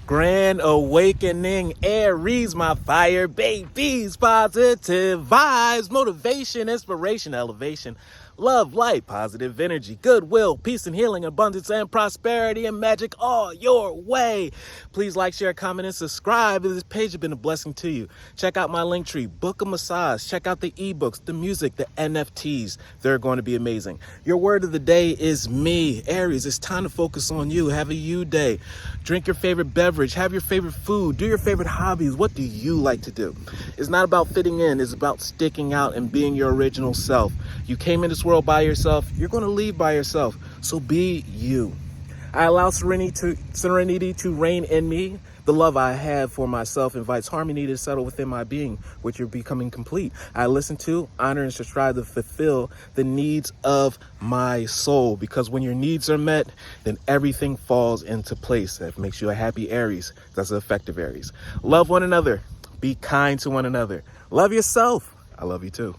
Grand awakening, Aries, my fire babies, positive vibes, motivation, inspiration, elevation, love, light, positive energy, goodwill, peace and healing, abundance and prosperity and magic all your way. Please like, share, comment, and subscribe. If this page has been a blessing to you, check out my LinkTree, book a massage, check out the ebooks, the music, the NFTs. They're going to be amazing. Your word of the day is me, Aries. It's time to focus on you. Have a you day. Drink your favorite beverage, have your favorite food, do your favorite hobbies. What do you like to do? It's not about fitting in, it's about sticking out and being your original self. You came in this world by yourself, you're going to leave by yourself. So be you. I allow serenity to reign in me. The love I have for myself invites harmony to settle within my being, which you're becoming complete. I listen to, honor, and strive to fulfill the needs of my soul, because when your needs are met, then everything falls into place. That makes you a happy Aries. That's an effective Aries. Love one another. Be kind to one another. Love yourself. I love you too.